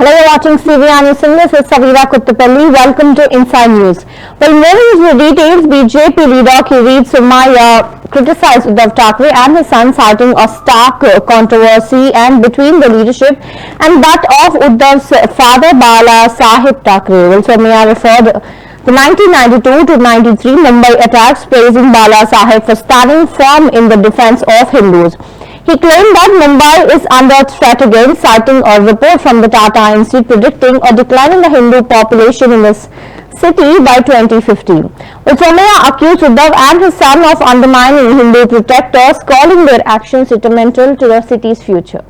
Hello, you're watching CVR News. This is Savira Kuttapalli. Welcome to Inside News. Well, moving into the details, BJP leader Kirit Somaiya criticized Uddhav Thackeray and his son, citing a stark controversy and between the leadership and that of Uddhav's father, Bala Sahib Thackeray. Well, Somaiya referred the 1992 to 93 Mumbai attacks, praising Bala Sahib for standing firm in the defense of Hindus. He claimed that Mumbai is under threat again, citing a report from the Tata Institute predicting a decline in the Hindu population in this city by 2050. Well, Somaiya accused Uddhav and his son of undermining Hindu protectors, calling their actions detrimental to the city's future.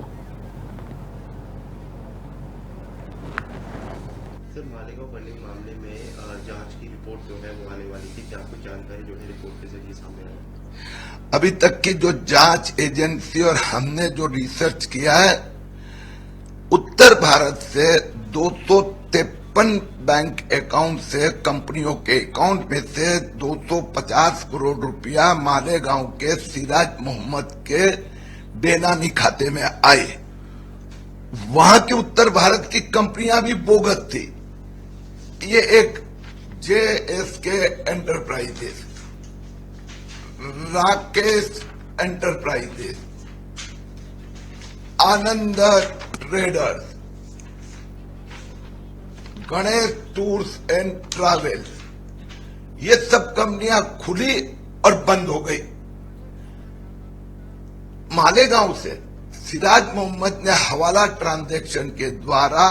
Sir, Malegaon burning मामले में जांच की report जो है वो आने वाली थी, क्या कुछ जानकारी जो है रिपोर्ट के जरिए सामने आई? अभी तक की जो जांच एजेंसी और हमने जो रिसर्च किया है, उत्तर भारत से 253 बैंक अकाउंट से कंपनियों के अकाउंट में से 250 करोड़ रुपया मालेगांव के सिराज मोहम्मद के बेनामी खाते में आए। वहां की उत्तर भारत की कंपनियां भी बोगस थी। ये एक JSK enterprises, Rakesh enterprises, Anand traders, Ganesh tours and travels, ये सब कंपनियां खुली और बंद हो गई। मालेगांव से सिराज मोहम्मद ने हवाला ट्रांजैक्शन के द्वारा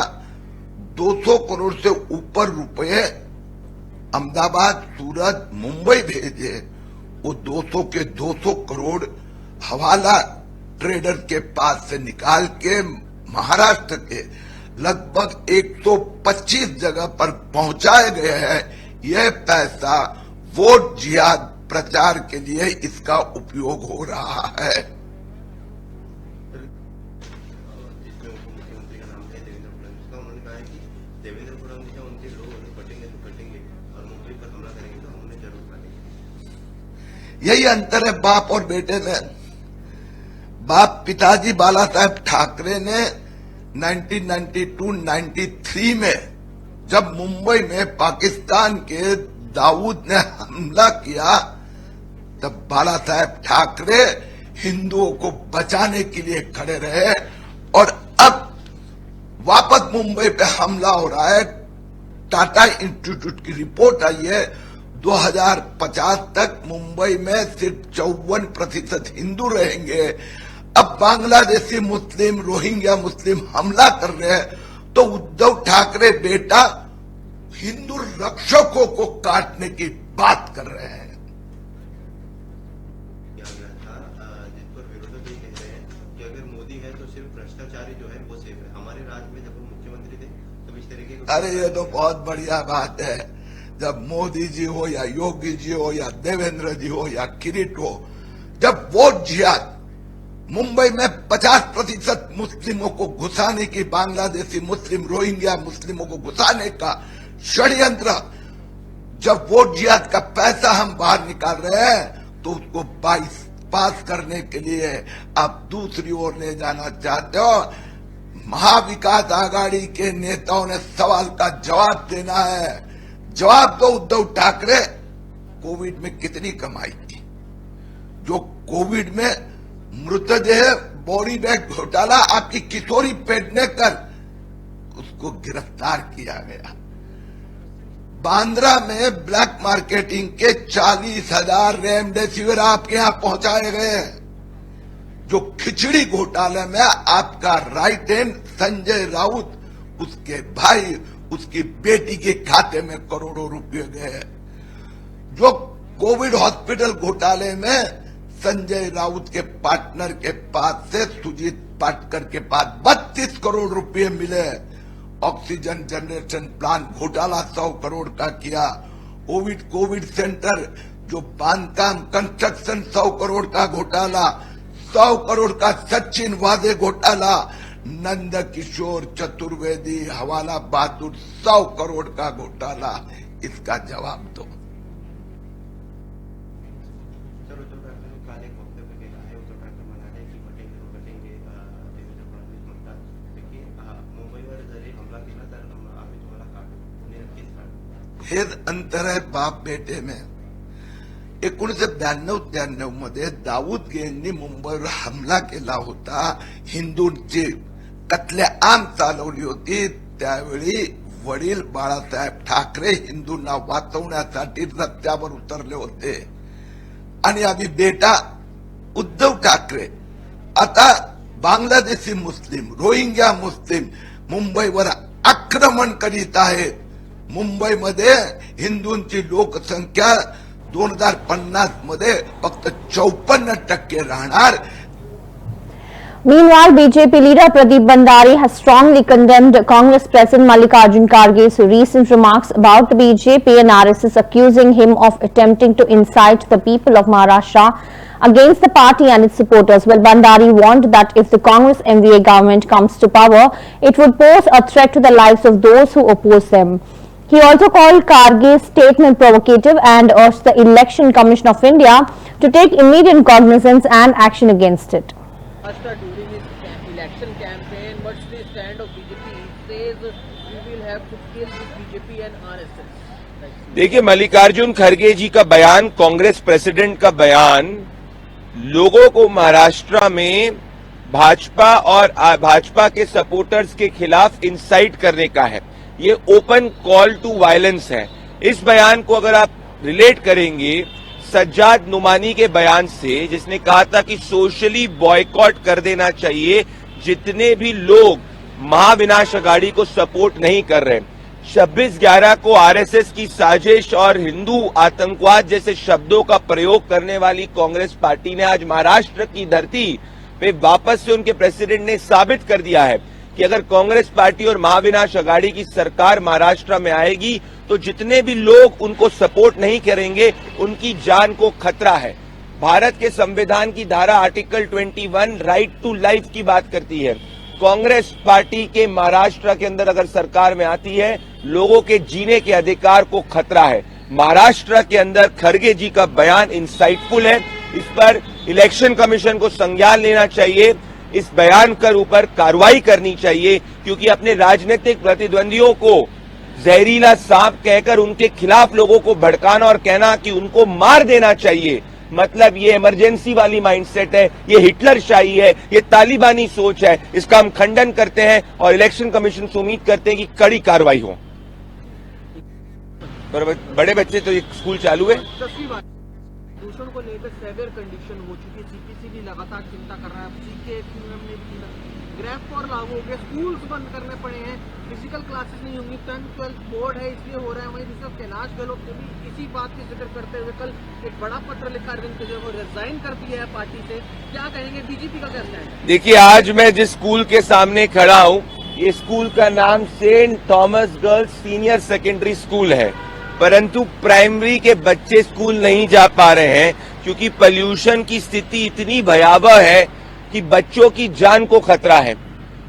200 करोड़ से ऊपर रुपए अहमदाबाद, सूरत, मुंबई भेजे। वो 200 के 200 करोड़ हवाला ट्रेडर के पास से निकाल के महाराष्ट्र के लगभग 125 जगह पर पहुंचाए गए हैं। यह पैसा वोट जिहाद प्रचार के लिए इसका उपयोग हो रहा है। जिसमें उप मुख्यमंत्री का नाम है देवेंद्र फडणवीस का, उन्होंने कहा है कि देवेंद्र फडणवीस या उनके लोग अगर कटेंगे तो कटेंगे और मुंबई पर हमला करेंगे तो हम उन्हें जरूर काटेंगे। यही अंतर है बाप और बेटे में। बाप पिताजी बाला साहेब ठाकरे ने 1992-93 में जब मुंबई में पाकिस्तान के दाऊद ने हमला किया, तब बाला साहेब ठाकरे हिंदुओं को बचाने के लिए खड़े रहे। और अब वापस मुंबई पे हमला हो रहा है। टाटा इंस्टीट्यूट की रिपोर्ट आई है 2050 तक मुंबई में सिर्फ 54% हिंदू रहेंगे। अब बांग्लादेशी मुस्लिम, रोहिंग्या मुस्लिम हमला कर रहे हैं, तो उद्धव ठाकरे बेटा हिंदू रक्षकों को काटने की बात कर रहे हैं। किया गया था, जिस पर विरोधक ये कह रहे हैं कि अगर मोदी है तो सिर्फ भ्रष्टाचारी जो है वो सेफ है। हमारे राज्य में जब वो मुख्यमंत्री थे तो इस तरीके के अरे ये तो बहुत बढ़िया बात है। जब मोदी जी हो या योगी जी हो या देवेंद्र जी हो या किरीट हो, जब वोट जिहाद मुंबई में 50% मुस्लिमों को घुसाने की, बांग्लादेशी मुस्लिम, रोहिंग्या मुस्लिमों को घुसाने का षड्यंत्र, जब वोट जिहाद का पैसा हम बाहर निकाल रहे हैं, तो उसको पास करने के लिए आप दूसरी ओर ले जाना चाहते हो। महाविकास आघाड़ी के नेताओं ने सवाल का जवाब देना है। जवाब दो उद्धव ठाकरे, कोविड में कितनी कमाई की? जो कोविड में मृतदेह बॉडी बैग घोटाला आपकी किशोरी पेडनेकर, उसको गिरफ्तार किया गया। बांद्रा में ब्लैक मार्केटिंग के 40,000 रेमडेसिविर आपके यहां पहुंचाए गए। जो खिचड़ी घोटाले में आपका राइट हैंड संजय राउत, उसके भाई, उसकी बेटी के खाते में करोड़ों रुपए गए। जो कोविड हॉस्पिटल घोटाले में संजय राउत के पार्टनर के पास से सुजीत पाटकर के पास 32 करोड़ रुपए मिले। ऑक्सीजन जनरेशन प्लांट घोटाला 100 करोड़ का किया। कोविड सेंटर जो बांधकाम कंस्ट्रक्शन 100 करोड़ का घोटाला, 100 करोड़ का सचिन वादे घोटाला, नंद किशोर चतुर्वेदी हवाला बहादुर 100 करोड़ का घोटाला। इसका जवाब दो। काल एक वक्तव्य केला आहे, उद्धव ठाकरे म्हणाले की कटेंगे तो कटेंगे, देवेंद्र फडणवीस म्हणतात की मुंबईवर जरी हमला हेच अंतर आहे बाप बेटे में. 1992-93 मध्ये दाऊद यांनी मुंबईवर हमला केला होता. हिंदूंची कत्लेआम चालवली होती. त्यावेळी वडील बाळासाहेब ठाकरे हिंदूंना वाचवण्यासाठी रस्त्यावर उतरले होते. आणि आम्ही बेटा उद्धव ठाकरे आता बांगलादेशी मुस्लिम, रोहिंग्या मुस्लिम मुंबईवर आक्रमण करीत आहेत. मुंबईमध्ये हिंदूंची लोकसंख्या 2050 मध्ये फक्त 54% राहणार. Meanwhile, BJP leader Pradeep Bhandari has strongly condemned Congress President Mallikarjun Kharge's recent remarks about the BJP and RSS, accusing him of attempting to incite the people of Maharashtra against the party and its supporters. Well, Bhandari warned that if the Congress MVA government comes to power, it would pose a threat to the lives of those who oppose them. He also called Kharge's statement provocative and urged the Election Commission of India to take immediate cognizance and action against it. During his election campaign, what's the stand of BJP? He says we will have to kill the BJP and RSS. देखिए, मल्लिकार्जुन खड़गे जी का बयान, Congress president का बयान लोगों को महाराष्ट्र में भाजपा और भाजपा के सपोर्टर्स के खिलाफ इंसाइट करने का है. ये ओपन कॉल टू वायलेंस है. इस बयान को अगर आप रिलेट करेंगे सज्जाद नुमानी के बयान से, जिसने कहा था कि सोशली बॉयकॉट कर देना चाहिए जितने भी लोग महाविनाश अघाड़ी को सपोर्ट नहीं कर रहे. 26/11 को आरएसएस की साजिश और हिंदू आतंकवाद जैसे शब्दों का प्रयोग करने वाली कांग्रेस पार्टी ने आज महाराष्ट्र की धरती पे वापस से उनके प्रेसिडेंट ने साबित कर दिया है कि अगर कांग्रेस पार्टी और महाविनाश अघाड़ी की सरकार महाराष्ट्र में आएगी तो जितने भी लोग उनको सपोर्ट नहीं करेंगे उनकी जान को खतरा है. भारत के संविधान की धारा आर्टिकल 21 राइट टू लाइफ की बात करती है. कांग्रेस पार्टी के महाराष्ट्र के अंदर अगर सरकार में आती है, लोगों के जीने के अधिकार को खतरा है. महाराष्ट्र के अंदर खड़गे जी का बयान इंसाइटफुल है. इस पर इलेक्शन कमीशन को संज्ञान लेना चाहिए. इस बयान के ऊपर कार्रवाई करनी चाहिए, क्योंकि अपने राजनीतिक प्रतिद्वंदियों को जहरीला सांप कहकर उनके खिलाफ लोगों को भड़काना और कहना कि उनको मार देना चाहिए, मतलब ये इमरजेंसी वाली माइंडसेट है, ये हिटलर शाही है, ये तालिबानी सोच है. इसका हम खंडन करते हैं और इलेक्शन कमीशन से उम्मीद करते हैं कि कड़ी कार्रवाई हो. बड़े बच्चे तो एक स्कूल चालू है. प्रदूषण को लेकर सेवियर कंडीशन हो चुकी है. सीपीसी भी लगातार चिंता कर रहा है. ग्रैफ फॉर लागू हो गया. स्कूल्स बंद करने पड़े हैं. फिजिकल क्लासेस नहीं होंगी. 10-12 बोर्ड है, इसलिए हो रहा है. वहीं दूसरा कैलाश गहलोत ने भी इसी बात की जिक्र करते हुए कल एक बड़ा पत्र लिखा अरविंद केजरीवाल को रिजाइन कर दिया है पार्टी से. क्या कहेंगे, बीजेपी का क्या स्टैंड है? देखिए, आज मैं जिस स्कूल के सामने खड़ा हूं, ये स्कूल का नाम saint Thomas girls senior secondary school है, परंतु प्राइमरी के बच्चे स्कूल नहीं जा पा रहे हैं क्योंकि पोल्यूशन की स्थिति इतनी भयावह है कि बच्चों की जान को खतरा है.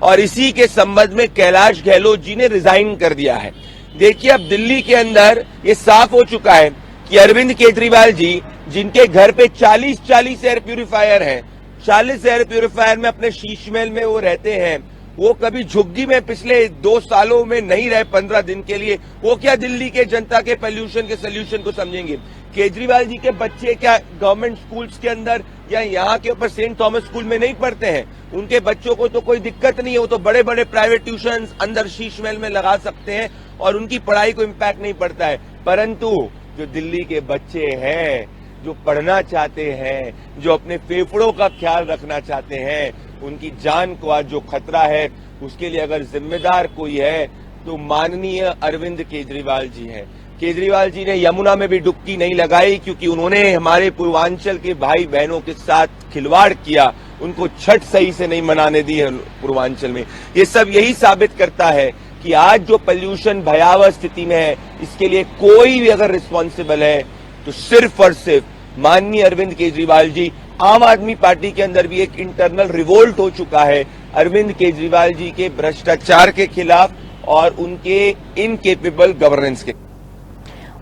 और इसी के संबंध में कैलाश गहलोत जी ने रिजाइन कर दिया है. देखिए, अब दिल्ली के अंदर ये साफ हो चुका है कि अरविंद केजरीवाल जी, जिनके घर पे 40 एयर प्यूरिफायर है, 40 एयर प्यूरिफायर में अपने शीश महल में वो रहते हैं, वो कभी झुग्गी में पिछले 2 सालों में नहीं रहे 15 दिन के लिए. वो क्या दिल्ली के जनता के पोल्यूशन के सोल्यूशन को समझेंगे? केजरीवाल जी के बच्चे क्या गवर्नमेंट स्कूल्स के अंदर या यहाँ के ऊपर सेंट थॉमस स्कूल में नहीं पढ़ते हैं? उनके बच्चों को तो कोई दिक्कत नहीं है. वो तो बड़े बड़े प्राइवेट ट्यूशंस अंदर शीश महल में लगा सकते हैं और उनकी पढ़ाई को इम्पैक्ट नहीं पड़ता है. परंतु जो दिल्ली के बच्चे हैं, जो पढ़ना चाहते हैं, जो अपने फेफड़ों का ख्याल रखना चाहते हैं, उनकी जान को आज जो खतरा है, उसके लिए अगर जिम्मेदार कोई है तो माननीय अरविंद केजरीवाल जी हैं. केजरीवाल जी ने यमुना में भी डुबकी नहीं लगाई क्योंकि उन्होंने हमारे पूर्वांचल के भाई बहनों के साथ खिलवाड़ किया. उनको छठ सही से नहीं मनाने दी है पूर्वांचल में. ये सब यही साबित करता है कि आज जो पोल्यूशन भयावह स्थिति में है, इसके लिए कोई भी अगर रिस्पॉन्सिबल है तो सिर्फ और सिर्फ माननीय अरविंद केजरीवाल जी. आम आदमी पार्टी के अंदर भी एक इंटरनल रिवोल्ट हो चुका है अरविंद केजरीवाल जी के भ्रष्टाचार के खिलाफ और उनके इनकेपेबल गवर्नेंस के.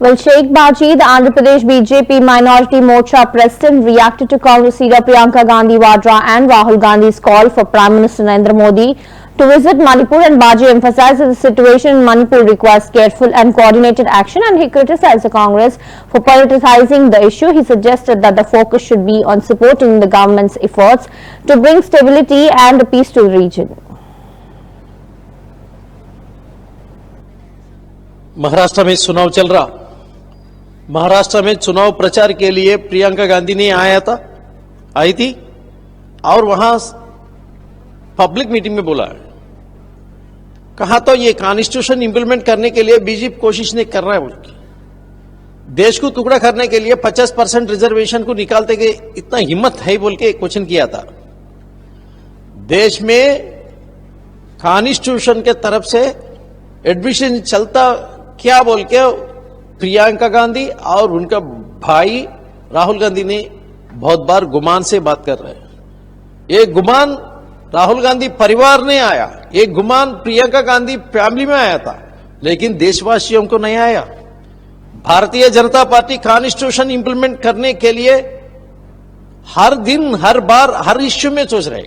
Well, Sheikh Baji, the Andhra Pradesh BJP Minority Morcha President, reacted to Congress leader Priyanka Gandhi Vadra and Rahul Gandhi's call for Prime Minister Narendra Modi to visit Manipur, and Baji emphasized that the situation in Manipur requires careful and coordinated action, and he criticized the Congress for politicizing the issue. He suggested that the focus should be on supporting the government's efforts to bring stability and peace to the region. Maharashtra में चुनाव चल रहा, महाराष्ट्र में चुनाव प्रचार के लिए प्रियंका गांधी ने आई थी और वहां पब्लिक मीटिंग में बोला, कहा तो ये कॉन्स्टिट्यूशन इंप्लीमेंट करने के लिए बीजेपी कोशिश नहीं कर रहा है, बोल के देश को टुकड़ा करने के लिए 50% रिजर्वेशन को निकालते के इतना हिम्मत है बोल के क्वेश्चन किया था। देश में कॉन्स्टिट्यूशन के तरफ से एडमिशन चलता क्या बोल के प्रियंका गांधी और उनका भाई राहुल गांधी ने बहुत बार गुमान से बात कर रहे हैं। ये गुमान राहुल गांधी परिवार ने आया, ये गुमान प्रियंका गांधी फैमिली में आया था, लेकिन देशवासियों को नहीं आया। Bharatiya Janata party constitution implement करने के लिए हर दिन, हर बार, हर इश्यू में सोच रहे।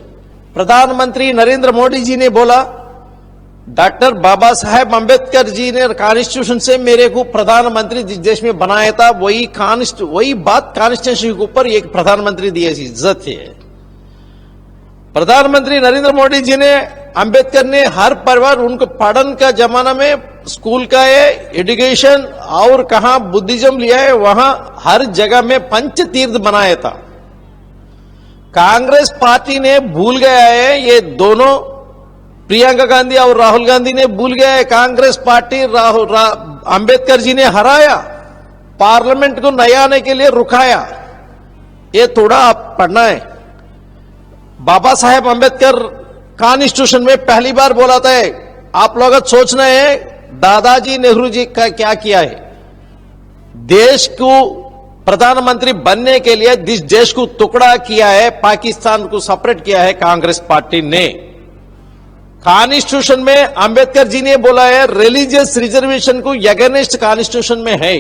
प्रधानमंत्री नरेंद्र मोदी जी ने बोला, डॉक्टर बाबा साहेब अंबेडकर जी ने कॉन्स्टिट्यूशन से मेरे को प्रधानमंत्री जिस देश में बनाया था वही बात कॉन्स्टिट्यूशन के ऊपर एक प्रधानमंत्री दी ऐसी इज्जत है। प्रधानमंत्री नरेंद्र मोदी जी ने, अंबेडकर ने हर परिवार उनको पढ़न का जमाना में स्कूल का है, एजुकेशन और कहां बुद्धिज्म लिया है, वहां हर जगह में पंच तीर्थ बनाया था। कांग्रेस पार्टी ने भूल गया है, ये दोनों प्रियंका गांधी और राहुल गांधी ने भूल गया है। कांग्रेस पार्टी अंबेडकर जी ने हराया, पार्लियामेंट को नए आने के लिए रुकाया। ये थोड़ा आप पढ़ना है। बाबा साहेब अंबेडकर कॉन्स्टिट्यूशन में पहली बार बोला था, आप लोग सोचना है दादाजी नेहरू जी का क्या किया है। देश को प्रधानमंत्री बनने के लिए जिस देश को टुकड़ा किया है, पाकिस्तान को सेपरेट किया है कांग्रेस पार्टी ने। कॉन्स्टिट्यूशन में अंबेडकर जी ने बोला है रिलीजियस रिजर्वेशन को अगेंस्ट कॉन्स्टिट्यूशन में है,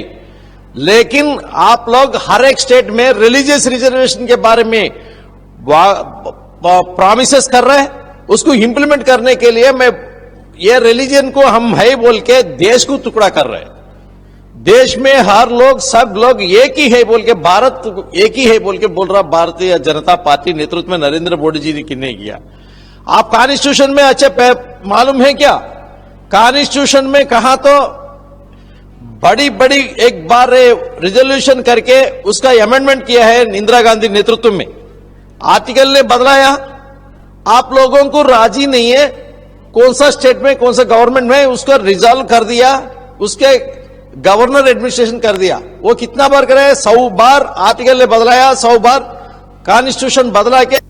लेकिन आप लोग हर एक स्टेट में रिलीजियस रिजर्वेशन के बारे में प्रॉमिसेस कर रहे हैं। उसको इंप्लीमेंट करने के लिए मैं ये रिलीजन को हम है बोल के देश को टुकड़ा कर रहे हैं। देश में हर लोग, सब लोग एक ही है बोल के, भारत एक ही है बोल के बोल रहा भारतीय जनता पार्टी नेतृत्व में नरेंद्र मोदी जी ने किन्ने किया। आप कॉन्स्टिट्यूशन में अच्छे मालूम है क्या, कॉन्स्टिट्यूशन में कहा तो बड़ी बड़ी एक बार रिजोल्यूशन करके उसका अमेंडमेंट किया है इंदिरा गांधी नेतृत्व में, आर्टिकल ने बदलाया। आप लोगों को राजी नहीं है, कौन सा स्टेट में कौन सा गवर्नमेंट में उसको रिजॉल्व कर दिया, उसके गवर्नर एडमिनिस्ट्रेशन कर दिया। वो कितना बार करे, 100 बार आर्टिकल ने बदलाया, 100 बार कॉन्स्टिट्यूशन बदला के।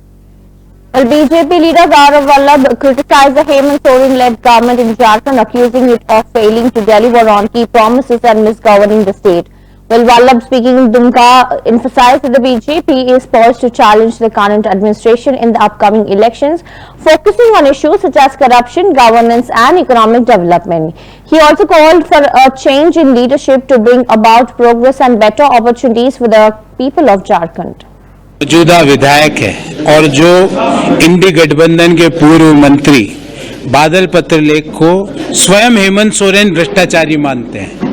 Well, BJP leader Gaurav Vallabh criticized the Hemant Soren-led government in Jharkhand, accusing it of failing to deliver on key promises and misgoverning the state. Well, Vallabh, speaking in Dumka, emphasized that the BJP is poised to challenge the current administration in the upcoming elections, focusing on issues such as corruption, governance and economic development. He also called for a change in leadership to bring about progress and better opportunities for the people of Jharkhand. मौजूदा विधायक है और जो इंडी गठबंधन के पूर्व मंत्री बादल पत्रलेख को स्वयं हेमंत सोरेन भ्रष्टाचारी मानते हैं।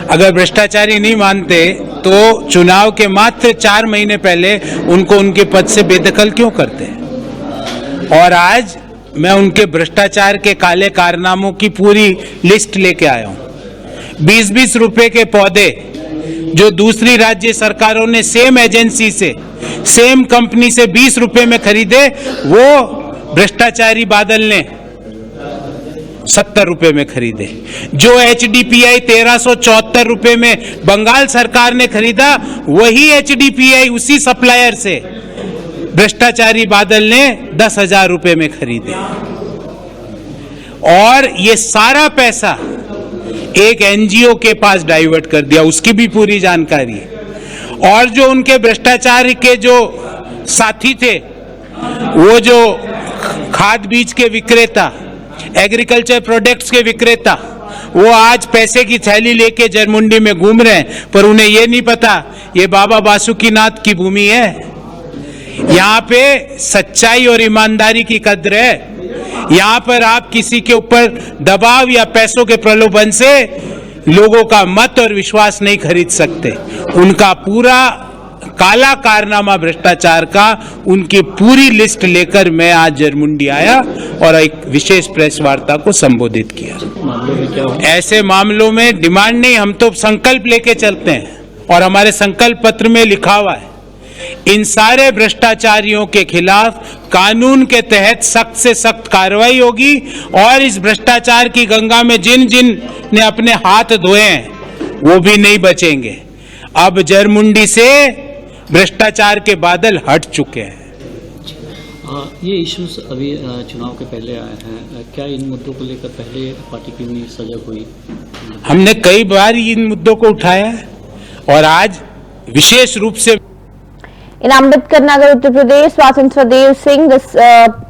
अगर भ्रष्टाचारी नहीं मानते तो चुनाव के मात्र 4 महीने पहले उनको उनके पद से बेदखल क्यों करते हैं। और आज मैं उनके भ्रष्टाचार के काले कारनामों की पूरी लिस्ट लेके आया हूं। 20-20 रुपए के पौधे जो दूसरी राज्य सरकारों ने सेम एजेंसी से, सेम कंपनी से 20 रुपए में खरीदे, वो भ्रष्टाचारी बादल ने 70 रुपए में खरीदे। जो HDPI 1374 रुपए में बंगाल सरकार ने खरीदा, वही HDPI उसी सप्लायर से भ्रष्टाचारी बादल ने 10,000 रुपए में खरीदे। और ये सारा पैसा एक NGO के पास डाइवर्ट कर दिया, उसकी भी पूरी जानकारी है। और जो उनके भ्रष्टाचार के जो साथी थे, वो जो खाद बीज के विक्रेता, एग्रीकल्चर प्रोडक्ट्स के विक्रेता, वो आज पैसे की थैली लेके जरमुंडी में घूम रहे हैं, पर उन्हें ये नहीं पता ये बाबा बासुकीनाथ की भूमि है। यहाँ पे सच्चाई और ईमानदारी की कद्र है। यहां पर आप किसी के ऊपर दबाव या पैसों के प्रलोभन से लोगों का मत और विश्वास नहीं खरीद सकते। उनका पूरा काला कारनामा भ्रष्टाचार का उनकी पूरी लिस्ट लेकर मैं आज जरमुंडी आया और एक विशेष प्रेस वार्ता को संबोधित किया। ऐसे मामलों में डिमांड नहीं, हम तो संकल्प लेके चलते हैं और हमारे संकल्प पत्र में लिखा हुआ है, इन सारे भ्रष्टाचारियों के खिलाफ कानून के तहत सख्त से सख्त कार्रवाई होगी और इस भ्रष्टाचार की गंगा में जिन जिन ने अपने हाथ धोए हैं वो भी नहीं बचेंगे। अब जरमुंडी से भ्रष्टाचार के बादल हट चुके हैं। ये इश्यूज अभी चुनाव के पहले आए हैं, क्या इन मुद्दों को लेकर पहले पार्टी की नहीं सजग हुई? हमने कई बार इन मुद्दों को उठाया है और आज विशेष रूप से In Ambedkar Nagar, Uttar Pradesh, Swatantra Dev Singh, the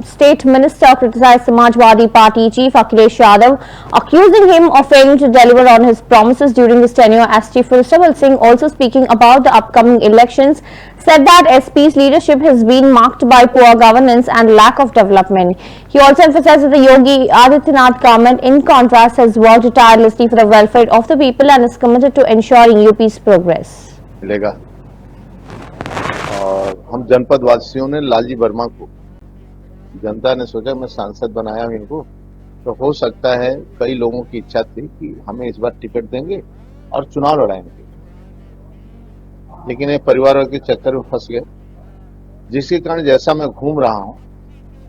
state minister, criticized Samajwadi Party chief Akhilesh Yadav, accusing him of failing to deliver on his promises during his tenure as chief minister. While Singh, also speaking about the upcoming elections, said that SP's leadership has been marked by poor governance and lack of development. He also emphasized that the Yogi Adityanath government, in contrast, has worked tirelessly for the welfare of the people and is committed to ensuring UP's progress. मिलेगा और हम जनपद वासियों ने लालजी वर्मा को, जनता ने सोचा मैं सांसद बनाया हूं इनको, तो हो सकता है कई लोगों की इच्छा थी कि हमें इस बार टिकट देंगे और चुनाव लड़ाएंगे, लेकिन ये परिवारों के चक्कर में फंस गए, जिसके कारण जैसा मैं घूम रहा हूं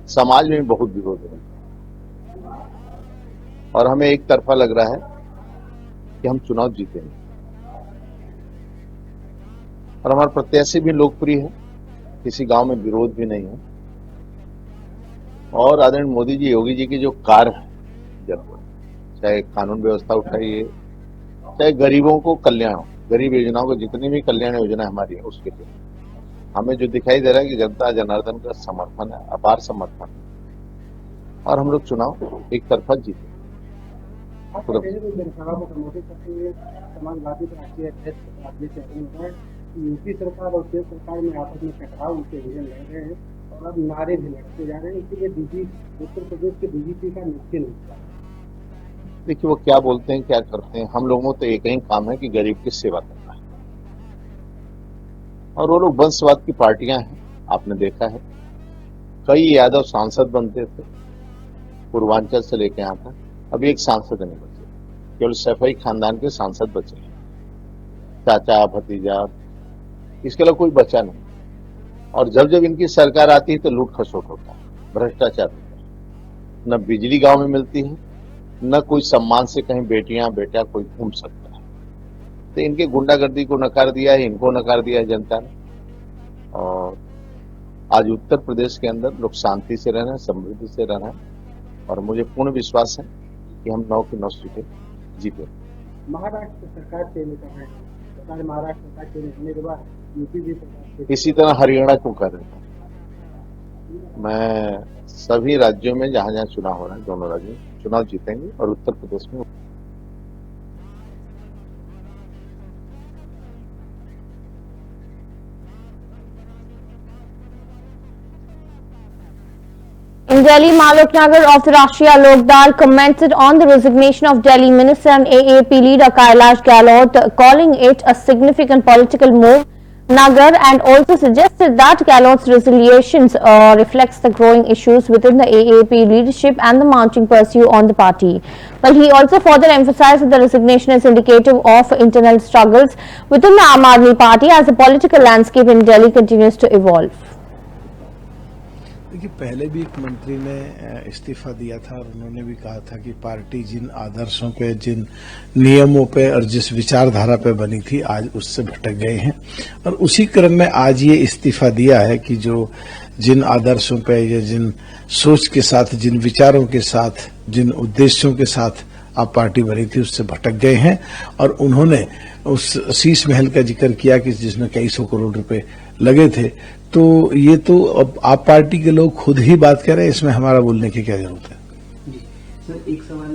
समाज में बहुत विरोध है और हमें एक तरफा लग रहा है कि हम चुनाव जीतेंगे और हमारा प्रत्याशी भी लोकप्रिय है, किसी गांव में विरोध भी नहीं है और आदरणीय मोदी जी, योगी जी की जो कार्य है जनपद, चाहे कानून व्यवस्था उठाइए, चाहे गरीबों को कल्याण, गरीब योजनाओं को, जितनी भी कल्याण योजना हमारी है उसके लिए हमें जो दिखाई दे रहा है कि जनता जनार्दन का समर्थन है, अपार समर्थन है और हम लोग चुनाव एक तरफा जीते। समाजवादी राष्ट्रीय अध्यक्ष यूपी सरकार और केंद्र सरकार में आपस में टकराव उनके विजन लग रहे हैं और अब नारे भी लगते जा रहे हैं, इसीलिए उत्तर प्रदेश के डीजीपी का निश्चय नहीं हुआ। देखिए वो क्या बोलते हैं, क्या करते हैं, हम लोगों तो एक ही काम है कि गरीब की सेवा करना है और वो लोग वंशवाद की पार्टियां हैं। आपने देखा है कई यादव सांसद बनते थे पूर्वांचल से लेके यहाँ तक, अभी एक सांसद नहीं बचे, केवल सैफई खानदान के सांसद बचे हैं, चाचा भतीजा, इसके अलावा कोई बचा नहीं। और जब जब इनकी सरकार आती है तो लूट खसोट होता है, भ्रष्टाचार होता है, न बिजली गांव में मिलती है, न कोई सम्मान से कहीं बेटियां बेटा कोई घूम सकता है। तो इनके गुंडागर्दी को नकार दिया है, इनको नकार दिया है जनता ने और आज उत्तर प्रदेश के अंदर लोग शांति से रहना है, समृद्धि से रहना है और मुझे पूर्ण विश्वास है कि हम 9 की 9 सीटें जीते। महाराष्ट्र सरकार से है, सरकार महाराष्ट्र सरकार के होने के बाद यूपी भी सरकार इसी तरह हरियाणा क्यों कर रहे हैं। मैं सभी राज्यों में जहां जहां चुनाव हो रहा है, दोनों राज्यों में चुनाव जीतेंगे और उत्तर प्रदेश में In Delhi, Malok Nagar of the Rashtriya Lok Dal commented on the resignation of Delhi Minister and AAP leader Kailash Gehlot, calling it a significant political move. Nagar and also suggested that Gehlot's resignation reflects the growing issues within the AAP leadership and the mounting pursuit on the party. But he also further emphasized that the resignation is indicative of internal struggles within the Aam Aadmi Party as the political landscape in Delhi continues to evolve. देखिए पहले भी एक मंत्री ने इस्तीफा दिया था और उन्होंने भी कहा था कि पार्टी जिन आदर्शों पे, जिन नियमों पे और जिस विचारधारा पे बनी थी आज उससे भटक गए हैं और उसी क्रम में आज ये इस्तीफा दिया है कि जो जिन आदर्शों पे या जिन सोच के साथ, जिन विचारों के साथ, जिन उद्देश्यों के साथ आप पार्टी बनी थी उससे भटक गए हैं और उन्होंने उस शीश महल का जिक्र किया कि जिसमें कई सौ करोड़ रुपए लगे थे। तो ये तो अब आप पार्टी के लोग खुद ही बात कर रहे हैं, इसमें हमारा बोलने की क्या जरूरत है। जी सर, एक सवाल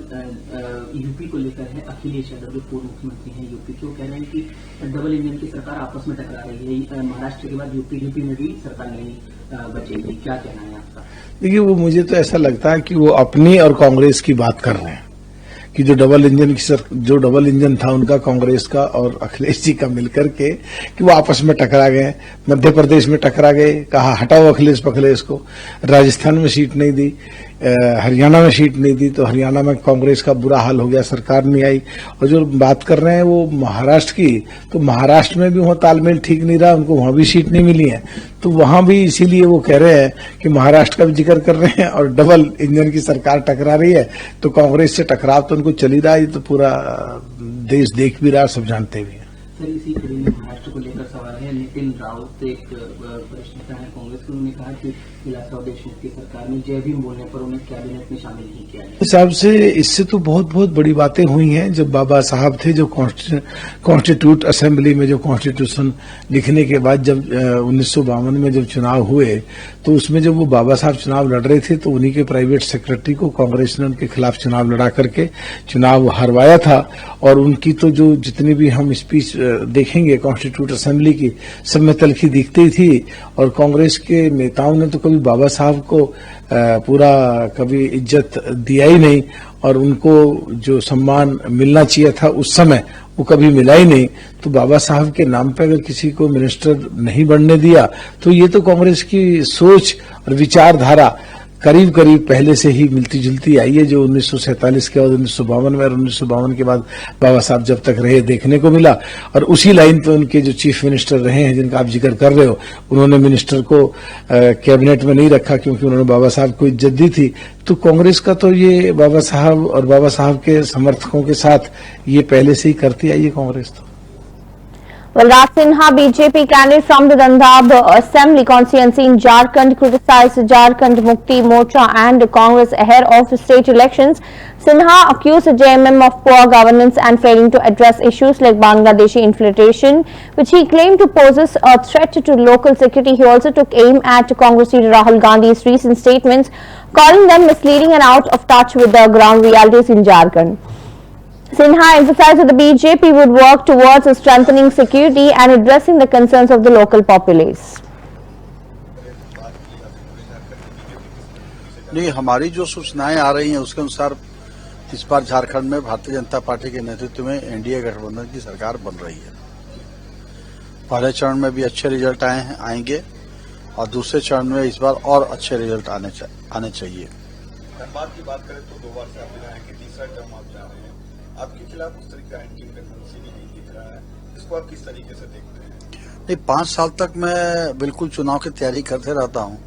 यूपी को लेकर है। अखिलेश यादव जो पूर्व मुख्यमंत्री हैं यूपी के, वो कह रहे हैं कि डबल इंजन की सरकार आपस में टकरा रही है। महाराष्ट्र के बाद यूपी में भी सरकार नहीं बचेगी, क्या कहना है आपका? देखिए, वो मुझे तो ऐसा लगता है कि वो अपनी और कांग्रेस की बात कर रहे हैं कि जो डबल इंजन था उनका, कांग्रेस का और अखिलेश जी का मिलकर के, कि वो आपस में टकरा गए। मध्य प्रदेश में टकरा गए, कहा हटाओ अखिलेश पखलेश को। राजस्थान में सीट नहीं दी, हरियाणा में सीट नहीं दी, तो हरियाणा में कांग्रेस का बुरा हाल हो गया, सरकार नहीं आई। और जो बात कर रहे हैं वो महाराष्ट्र की, तो महाराष्ट्र में भी वहां तालमेल ठीक नहीं रहा, उनको वहां भी सीट नहीं मिली है। तो वहां भी इसीलिए वो कह रहे हैं कि महाराष्ट्र का भी जिक्र कर रहे हैं और डबल इंजन की सरकार टकरा रही है, तो कांग्रेस से टकराव तो उनको चल ही रहा है। ये तो पूरा देश देख भी रहा, सब जानते भी हैं। सर, इसी कड़ी में महाराष्ट्र को लेकर सवाल है। नितिन राउत एक वरिष्ठ नेता है कांग्रेस के, उन्होंने कहा कि इलाका देशमुख की सरकार ने जय भीम बोलने पर उन्हें कैबिनेट में शामिल नहीं किया है। हिसाब से इससे तो बहुत बहुत बड़ी बातें हुई हैं। जब बाबा साहब थे, जो कॉन्स्टिट्यूट असेंबली में जो कॉन्स्टिट्यूशन लिखने के बाद जब 1952 में जब चुनाव हुए, तो उसमें जब वो बाबा साहब चुनाव लड़ रहे थे, तो उन्हीं के प्राइवेट सेक्रेटरी को कांग्रेस ने उनके खिलाफ चुनाव लड़ा करके चुनाव हरवाया था। और उनकी तो जो जितनी भी हम स्पीच देखेंगे कॉन्स्टिट्यूट असेंबली की, सब में तलखी दिखती ही थी। और कांग्रेस के नेताओं ने तो कभी बाबा साहब को पूरा कभी इज्जत दिया ही नहीं, और उनको जो सम्मान मिलना चाहिए था उस समय वो कभी मिला ही नहीं। तो बाबा साहब के नाम पे अगर किसी को मिनिस्टर नहीं बनने दिया, तो ये तो कांग्रेस की सोच और विचारधारा करीब करीब पहले से ही मिलती जुलती आई है, जो 1947 के बाद 1952 में और 1952 के बाद बाबा साहब जब तक रहे देखने को मिला। और उसी लाइन पे उनके जो चीफ मिनिस्टर रहे हैं, जिनका आप जिक्र कर रहे हो, उन्होंने मिनिस्टर को कैबिनेट में नहीं रखा क्योंकि उन्होंने बाबा साहब को इज्जत दी थी। तो कांग्रेस का तो ये बाबा साहब और बाबा साहब के समर्थकों के साथ ये पहले से ही करती आई है कांग्रेस तो। Well, Raj Sinha, BJP candidate from the Dandab Assembly constituency in Jharkhand, criticized Jharkhand Mukti Morcha and Congress ahead of state elections. Sinha accused JMM of poor governance and failing to address issues like Bangladeshi infiltration, which he claimed to poses a threat to local security. He also took aim at Congress leader Rahul Gandhi's recent statements, calling them misleading and out of touch with the ground realities in Jharkhand. Sinha emphasized that the BJP would work towards strengthening security and addressing the concerns of the local populace. नहीं, हमारी जो सूचनाएं आ रही हैं उसके अनुसार इस बार झारखंड में भारतीय जनता पार्टी के नेतृत्व में एनडीए गठबंधन की सरकार बन रही है। पहले चरण में भी अच्छे रिजल्ट आएंगे और दूसरे चरण में इस बार और अच्छे रिजल्ट आने चाहिए। धनबाद की बात करें तो 2 बार से आप विधायक हैं, तीसरा टर्म आप जा रहे हैं, आपके खिलाफ उस तरह का एंटी इनकम्बेंसी भी नहीं दिख रहा है, इसको आप किस तरीके से देखते हैं? नहीं, 5 साल तक मैं बिल्कुल चुनाव की तैयारी करते रहता हूं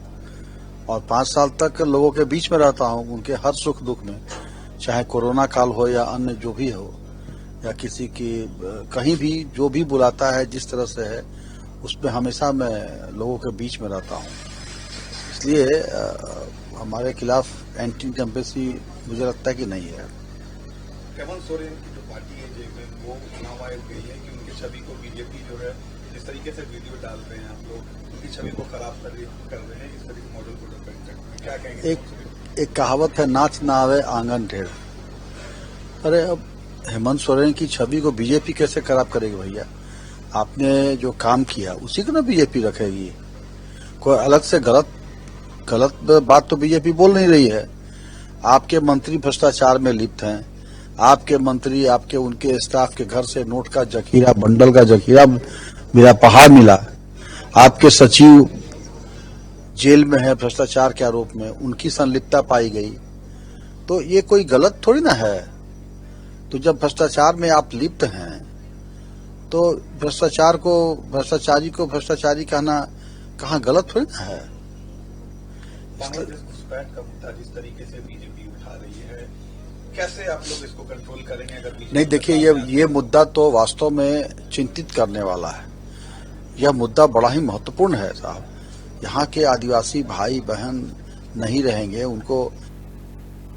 और 5 साल तक लोगों के बीच में रहता हूं, उनके हर सुख दुख में, चाहे कोरोना काल हो या अन्य जो भी हो, या किसी की कहीं भी जो भी बुलाता है जिस तरह से है, उसमें हमेशा मैं लोगों के बीच में रहता हूं। इसलिए हमारे खिलाफ एंटी इनकम्बेंसी मुझे लगता है कि नहीं है। हेमंत सोरेन की जो पार्टी है जेएमएम, वो चुनाव आयोग गई है कि उनकी छवि को बीजेपी जो है जिस तरीके से वीडियो डाल रहे हैं आप लोग, उनकी छवि को खराब कर रहे हैं, इस तरह के मॉडल को डिफेंड करते हैं, क्या कहेंगे? एक कहावत है, नाच ना आवे आंगन ढेर। अरे अब हेमंत सोरेन की छवि को बीजेपी कैसे खराब करेगी भैया? आपने जो काम किया उसी को ना बीजेपी रखेगी। कोई अलग से गलत बात तो बीजेपी बोल नहीं रही है। आपके मंत्री भ्रष्टाचार में लिप्त हैं, आपके मंत्री, आपके उनके स्टाफ के घर से नोट का जखीरा, बंडल का जखीरा मेरा पहाड़ मिला। आपके सचिव जेल में है भ्रष्टाचार के आरोप में, उनकी संलिप्तता पाई गई। तो ये कोई गलत थोड़ी ना है। तो जब भ्रष्टाचार में आप लिप्त हैं तो भ्रष्टाचारी को भ्रष्टाचारी कहना कहाँ गलत थोड़ी ना है। बांग्लादेश घुसपैठ का मुद्दा जिस तरीके से बीजेपी उठा रही है, कैसे आप लोग इसको कंट्रोल करेंगे? अगर नहीं, देखिए ये मुद्दा तो वास्तव में चिंतित करने वाला है। यह मुद्दा बड़ा ही महत्वपूर्ण है साहब। यहाँ के आदिवासी भाई बहन नहीं रहेंगे, उनको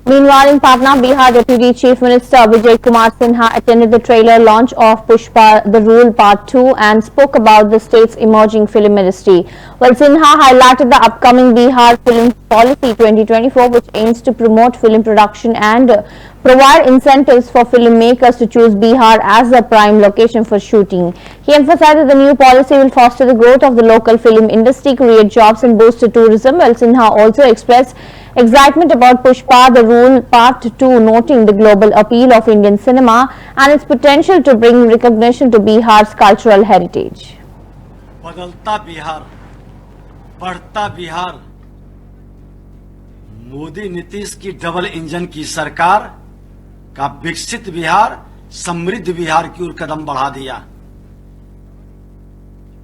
Meanwhile, in Patna, Bihar Deputy Chief Minister Vijay Kumar Sinha attended the trailer launch of Pushpa The Rule Part 2 and spoke about the state's emerging film industry. Well, Sinha highlighted the upcoming Bihar Film Policy 2024, which aims to promote film production and provide incentives for filmmakers to choose Bihar as a prime location for shooting. He emphasized that the new policy will foster the growth of the local film industry, create jobs and boost tourism. Well, Sinha also expressed excitement about Pushpa The Rule Part 2, noting the global appeal of Indian cinema and its potential to bring recognition to Bihar's cultural heritage. बदलता बिहार, बढ़ता बिहार, मोदी नीतीश की double engine की सरकार का विकसित बिहार, समृद्ध बिहार की ओर कदम बढ़ा दिया।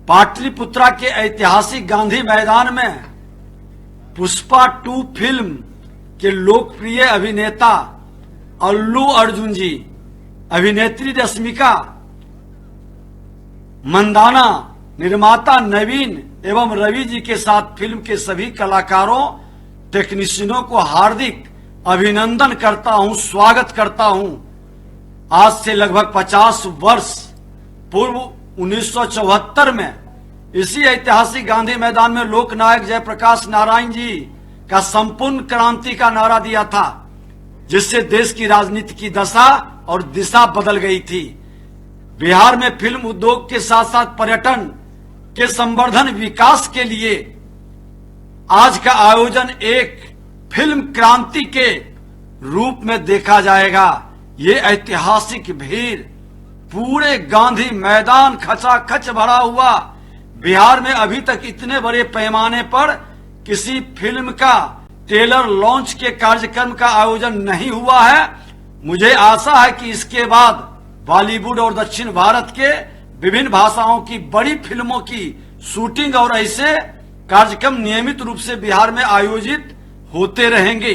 पाटलिपुत्रा के ऐतिहासिक गांधी मैदान में पुष्पा 2 फिल्म के लोकप्रिय अभिनेता अल्लू अर्जुन जी, अभिनेत्री रश्मिका मंदाना, निर्माता नवीन एवं रवि जी के साथ फिल्म के सभी कलाकारों, टेक्नीशियनों को हार्दिक अभिनंदन करता हूं, स्वागत करता हूं। आज से लगभग 50 वर्ष पूर्व 1974 में इसी ऐतिहासिक गांधी मैदान में लोकनायक जयप्रकाश नारायण जी का संपूर्ण क्रांति का नारा दिया था, जिससे देश की राजनीति की दशा और दिशा बदल गई थी। बिहार में फिल्म उद्योग के साथ साथ पर्यटन के संवर्धन विकास के लिए आज का आयोजन एक फिल्म क्रांति के रूप में देखा जाएगा। ये ऐतिहासिक भीड़, पूरे गांधी मैदान खचाखच भरा हुआ। बिहार में अभी तक इतने बड़े पैमाने पर किसी फिल्म का ट्रेलर लॉन्च के कार्यक्रम का आयोजन नहीं हुआ है। मुझे आशा है कि इसके बाद बॉलीवुड और दक्षिण भारत के विभिन्न भाषाओं की बड़ी फिल्मों की शूटिंग और ऐसे कार्यक्रम नियमित रूप से बिहार में आयोजित होते रहेंगे।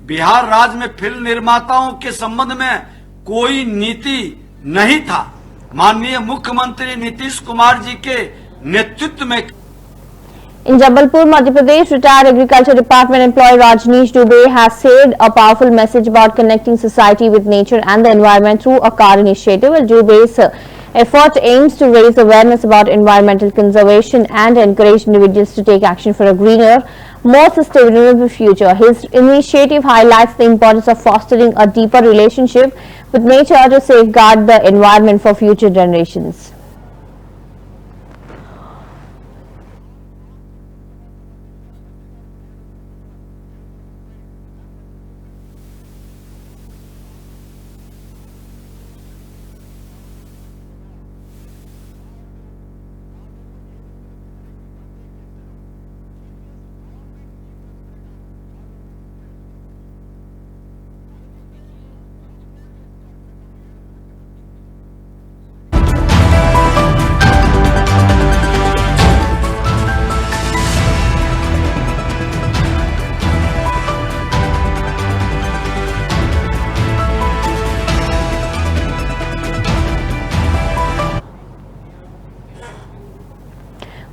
बिहार राज्य में फिल्म निर्माताओं के संबंध में कोई नीति नहीं था। माननीय मुख्यमंत्री नीतीश कुमार जी के नेतृत्व में In Jabalpur, Madhya Pradesh, retired Agriculture Department employee Rajneesh Dubey has shared a powerful message about connecting society with nature and the environment through a car initiative. Well, Dubey's effort aims to raise awareness about environmental conservation and encourage individuals to take action for a greener, more sustainable future. His initiative highlights the importance of fostering a deeper relationship with nature to safeguard the environment for future generations.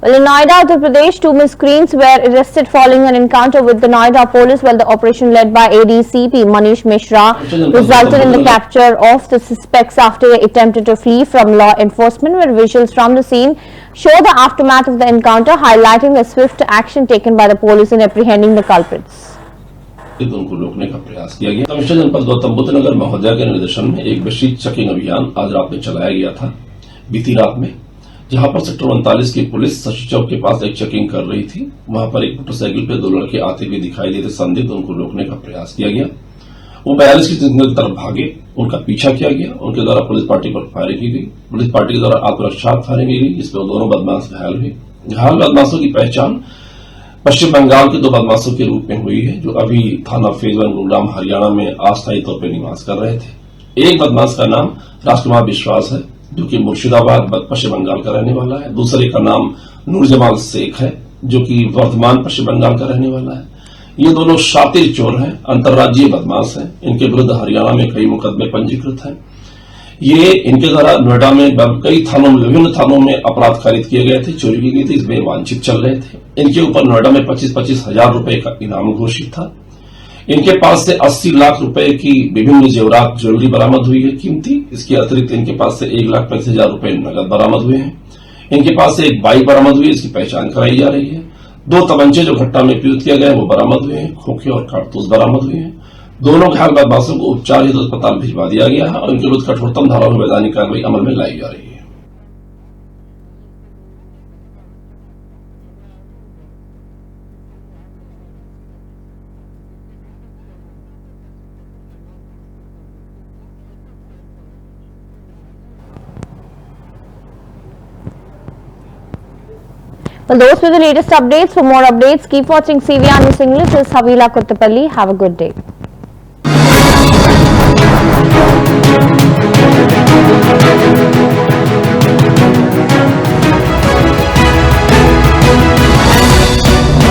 Well, in Noida, Uttar Pradesh, 2 miscreants were arrested following an encounter with the Noida police, while the operation led by ADCP Manish Mishra resulted in the capture of the suspects after they attempted to flee from law enforcement. Where visuals from the scene show the aftermath of the encounter, highlighting the swift action taken by the police in apprehending the culprits. उनको रोकने का प्रयास किया गया। Commissioner जनपद गौतम बुद्ध नगर महोदया के निर्देशन में एक विशेष चेकिंग अभियान आज रात में चलाया गया था, बीती रात में, जहां पर सेक्टर 39 की पुलिस शशि चौक के पास एक चेकिंग कर रही थी। वहां पर एक मोटरसाइकिल पे 2 लड़के आते हुए दिखाई देते संदिग्ध, उनको रोकने का प्रयास किया गया। वो 42 की तरफ भागे, उनका पीछा किया गया, उनके द्वारा पुलिस पार्टी पर फायरिंग की गई। पुलिस पार्टी के द्वारा आत्मरक्षा फायरिंग की गई, जिसमें दोनों बदमाश घायल हुए। घायल बदमाशों की पहचान पश्चिम बंगाल के 2 बदमाशों के रूप में हुई है, जो अभी थाना फेज 1 गुरुग्राम हरियाणा में अस्थायी तौर पर निवास कर रहे थे। एक बदमाश का नाम राजकुमार विश्वास है, जो कि मुर्शिदाबाद पश्चिम बंगाल का रहने वाला है। दूसरे का नाम नूरजमाल शेख है, जो कि वर्धमान पश्चिम बंगाल का रहने वाला है। ये दोनों शातिर चोर हैं, अंतर्राज्यीय बदमाश हैं। इनके विरुद्ध हरियाणा में कई मुकदमे पंजीकृत हैं। ये इनके द्वारा नोएडा में कई थानों में, विभिन्न थानों में अपराध कारित किए गए थे, चोरी की गई थी, इसमें वांछित चल रहे थे। इनके ऊपर नोएडा में 25-25 हजार रुपए का इनाम घोषित था। इनके पास से 80 लाख रुपए की विभिन्न जेवरात ज्वेलरी बरामद हुई है कीमती। इसके अतिरिक्त इनके पास से 1,35,000 रुपए नगद बरामद हुए हैं। इनके पास से एक बाइक बरामद हुई है, इसकी पहचान कराई जा रही है। 2 तमंचे जो घटना में प्रयुक्त किया गया है वो बरामद हुए हैं। खोखे और कारतूस बरामद हुए हैं। दोनों घायल बदमाशों को उपचार हेतु अस्पताल भिजवा दिया गया है और इनके विरुद्ध कठोरतम धाराओं में वैधानिक कार्रवाई अमल में लाई जा रही है। Well, those were the latest updates. For more updates, keep watching CVR News English. This is Havila Kottapalli. Have a good day.